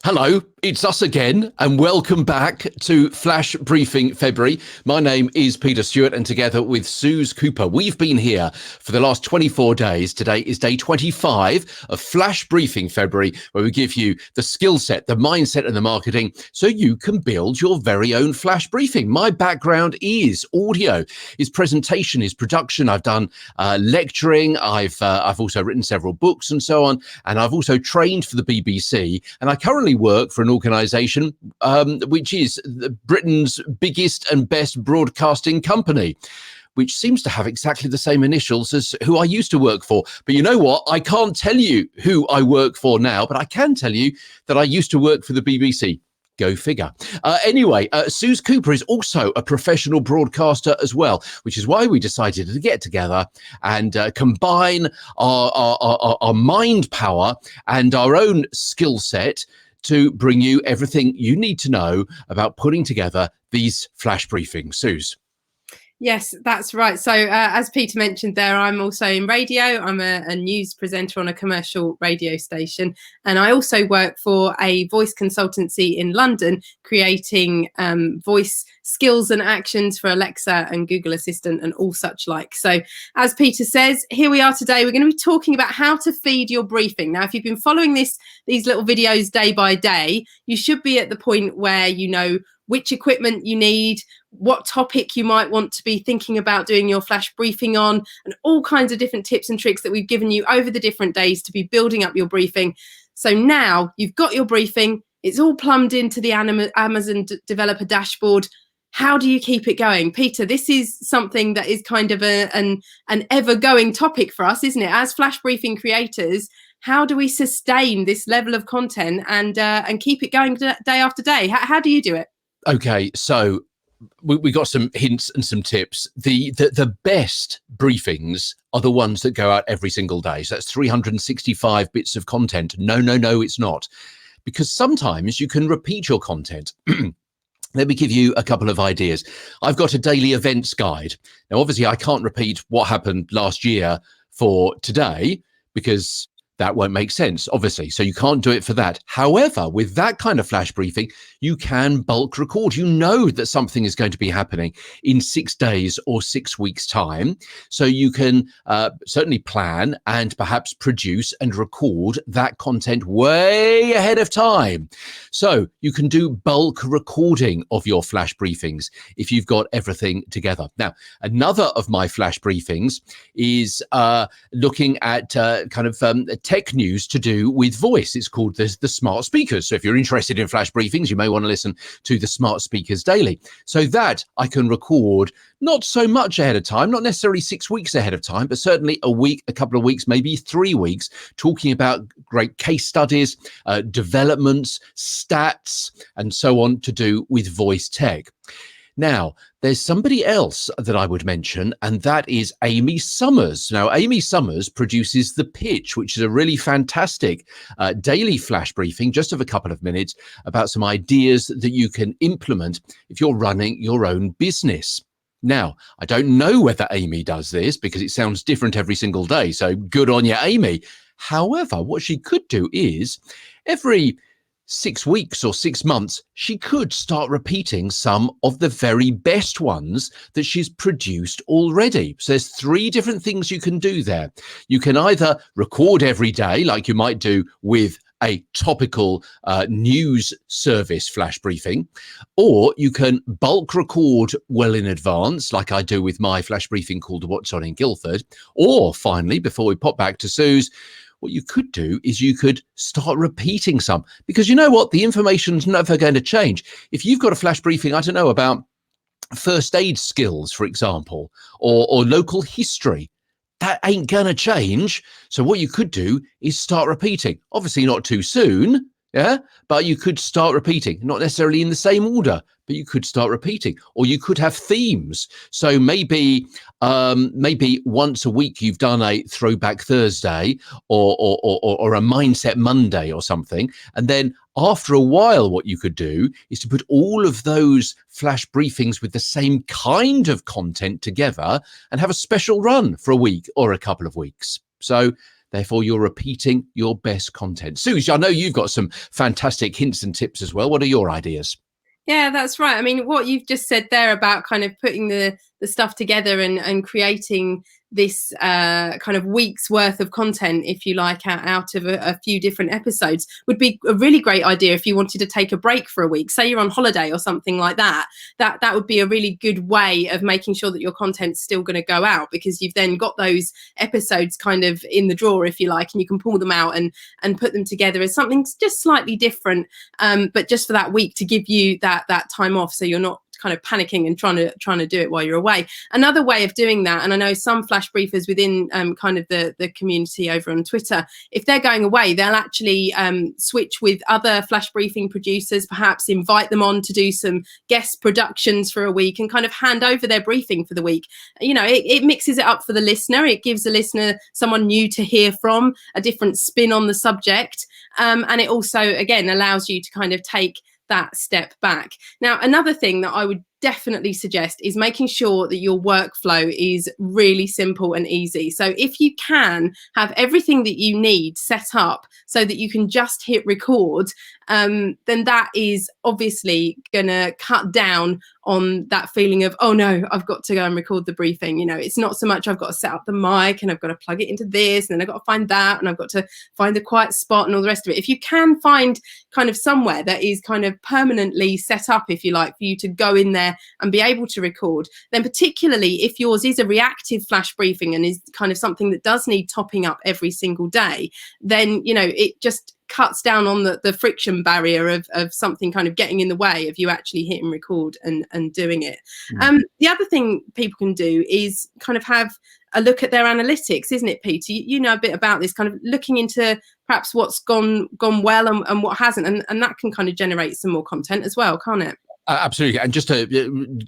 Hello, it's us again, and welcome back to Flash Briefing February. My name is Peter Stewart, and together with Suze Cooper, we've been here for the last 24 days. Today is day 25 of Flash Briefing February, where we give you the skill set, the mindset, and the marketing so you can build your very own Flash Briefing. My background is audio, is presentation, is production. I've done lecturing. I've also written several books and so on, and I've also trained for the BBC, and I currently work for an organisation which is Britain's biggest and best broadcasting company, which seems to have exactly the same initials as who I used to work for. But you know what? I can't tell you who I work for now, but I can tell you that I used to work for the BBC. Go figure. Anyway, Suze Cooper is also a professional broadcaster as well, which is why we decided to get together and combine our mind power and our own skill set to bring you everything you need to know about putting together these flash briefings. Suze. Yes, that's right. So as Peter mentioned there, I'm also in radio. I'm a news presenter on a commercial radio station. And I also work for a voice consultancy in London, creating voice skills and actions for Alexa and Google Assistant and all such like. So as Peter says, here we are today. We're going to be talking about how to feed your briefing. Now, if you've been following these little videos day by day, you should be at the point where you know which equipment you need, what topic you might want to be thinking about doing your flash briefing on, and all kinds of different tips and tricks that we've given you over the different days to be building up your briefing. So now you've got your briefing, it's all plumbed into the Amazon developer dashboard. How do you keep it going? Peter, this is something that is kind of an ever-going topic for us, isn't it? As flash briefing creators, how do we sustain this level of content and keep it going day after day? How do you do it? Okay, so we got some hints and some tips. The best briefings are the ones that go out every single day. So that's 365 bits of content. No, it's not. Because sometimes you can repeat your content. Let me give you a couple of ideas. I've got a daily events guide. Now, obviously, I can't repeat what happened last year for today because that won't make sense, obviously. So you can't do it for that. However, with that kind of flash briefing, you can bulk record. You know that something is going to be happening in 6 days or 6 weeks' time. So you can certainly plan and perhaps produce and record that content way ahead of time. So you can do bulk recording of your flash briefings if you've got everything together. Now, another of my flash briefings is looking at tech news to do with voice. It's called the smart speakers. So if you're interested in flash briefings, you may want to listen to the smart speakers daily. So that I can record not so much ahead of time, not necessarily 6 weeks ahead of time, but certainly a week, a couple of weeks, maybe 3 weeks, talking about great case studies, developments, stats, and so on to do with voice tech. Now, there's somebody else that I would mention, and that is Amy Summers. Now, Amy Summers produces The Pitch, which is a really fantastic daily flash briefing, just of a couple of minutes, about some ideas that you can implement if you're running your own business. Now, I don't know whether Amy does this because it sounds different every single day, so good on you, Amy. However, what she could do is every 6 weeks or 6 months, she could start repeating some of the very best ones that she's produced already. So there's 3 different things you can do there. You can either record every day, like you might do with a topical news service flash briefing, or you can bulk record well in advance, like I do with my flash briefing called What's On in Guildford. Or finally, before we pop back to Suze, what you could do is you could start repeating some, because you know what? The information's never going to change. If you've got a flash briefing, I don't know, about first aid skills, for example, or local history, that ain't going to change. So what you could do is start repeating. Obviously not too soon, yeah, but you could start repeating, not necessarily in the same order, but you could start repeating. Or you could have themes. So maybe once a week you've done a Throwback Thursday or a Mindset Monday or something, and then after a while what you could do is to put all of those flash briefings with the same kind of content together and have a special run for a week or a couple of weeks. So Therefore, you're repeating your best content. Suze, I know you've got some fantastic hints and tips as well. What are your ideas? Yeah, that's right. I mean, what you've just said there about kind of putting the stuff together and creating this kind of week's worth of content, if you like, out of a few different episodes would be a really great idea if you wanted to take a break for a week. Say you're on holiday or something like that. That would be a really good way of making sure that your content's still going to go out, because you've then got those episodes kind of in the drawer, if you like, and you can pull them out and put them together as something just slightly different, but just for that week to give you that time off, so you're not kind of panicking and trying to do it while you're away. Another way of doing that, and I know some flash briefers within kind of the community over on Twitter, if they're going away, they'll actually switch with other flash briefing producers, perhaps invite them on to do some guest productions for a week and kind of hand over their briefing for the week. You know, it mixes it up for the listener. It gives the listener someone new to hear from, a different spin on the subject. And it also, again, allows you to kind of take that step back. Now, another thing that I would definitely suggest is making sure that your workflow is really simple and easy. So if you can have everything that you need set up so that you can just hit record, then that is obviously going to cut down on that feeling of, oh no, I've got to go and record the briefing. You know, it's not so much I've got to set up the mic and I've got to plug it into this and then I've got to find that and I've got to find the quiet spot and all the rest of it. If you can find kind of somewhere that is kind of permanently set up, if you like, for you to go in there and be able to record, then particularly if yours is a reactive flash briefing and is kind of something that does need topping up every single day, then, you know, it just cuts down on the friction barrier of something kind of getting in the way of you actually hitting record and doing it. The other thing people can do is kind of have a look at their analytics, isn't it, Peter? You know a bit about this, kind of looking into perhaps what's gone well and what hasn't, and that can kind of generate some more content as well, can't it? Absolutely. And just to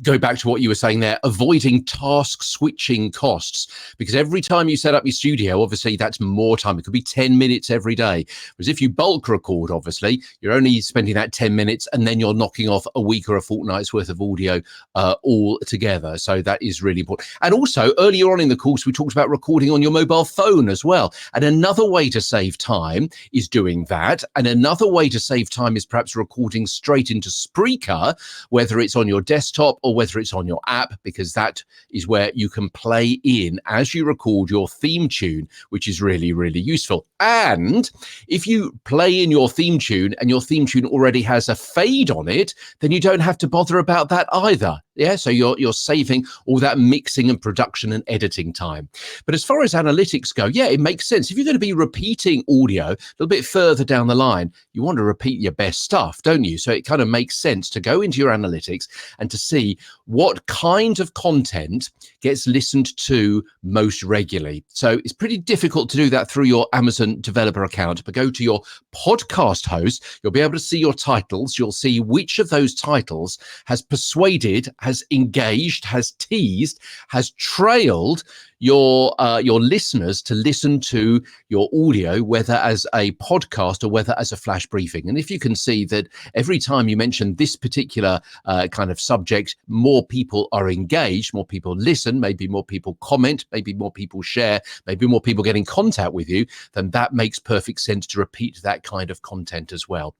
go back to what you were saying there, avoiding task switching costs, because every time you set up your studio, obviously that's more time. It could be 10 minutes every day. Whereas if you bulk record, obviously, you're only spending that 10 minutes and then you're knocking off a week or a fortnight's worth of audio all together. So that is really important. And also earlier on in the course, we talked about recording on your mobile phone as well. And another way to save time is doing that. And another way to save time is perhaps recording straight into Spreaker, whether it's on your desktop or whether it's on your app, because that is where you can play in as you record your theme tune, which is really, really useful. And if you play in your theme tune and your theme tune already has a fade on it, then you don't have to bother about that either. Yeah, so you're saving all that mixing and production and editing time. But as far as analytics go, yeah, it makes sense. If you're going to be repeating audio a little bit further down the line, you want to repeat your best stuff, don't you? So it kind of makes sense to go into your analytics and to see what kind of content gets listened to most regularly. So it's pretty difficult to do that through your Amazon developer account, but go to your podcast host. You'll be able to see your titles. You'll see which of those titles has persuaded, has engaged, has teased, has trailed your listeners to listen to your audio, whether as a podcast or whether as a flash briefing. And if you can see that every time you mention this particular kind of subject, more people are engaged, more people listen, maybe more people comment, maybe more people share, maybe more people get in contact with you, then that makes perfect sense to repeat that kind of content as well.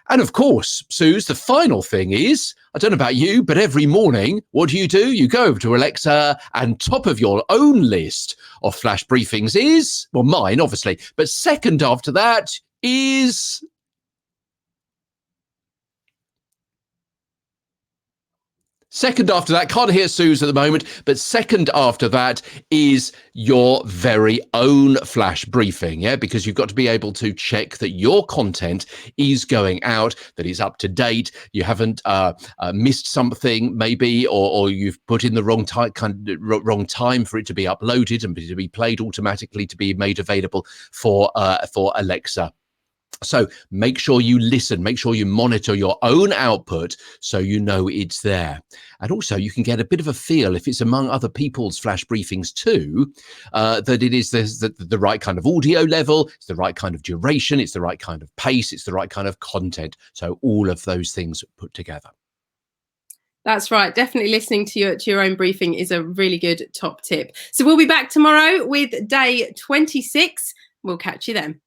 And of course, Suze, the final thing is, I don't know about you, but every morning, what do? You go over to Alexa, and top of your own list of flash briefings is, well, mine, obviously, but second after that is... Second after that, can't hear Suze at the moment, but second after that is your very own flash briefing, yeah? Because you've got to be able to check that your content is going out, that it's up to date, you haven't missed something maybe, or you've put in the wrong time for it to be uploaded and to be played automatically, to be made available for Alexa. So make sure you listen, make sure you monitor your own output so you know it's there. And also you can get a bit of a feel, if it's among other people's flash briefings too, that it is the right kind of audio level, it's the right kind of duration, it's the right kind of pace, it's the right kind of content. So all of those things put together. That's right. Definitely listening to your own briefing is a really good top tip. So we'll be back tomorrow with day 26. We'll catch you then.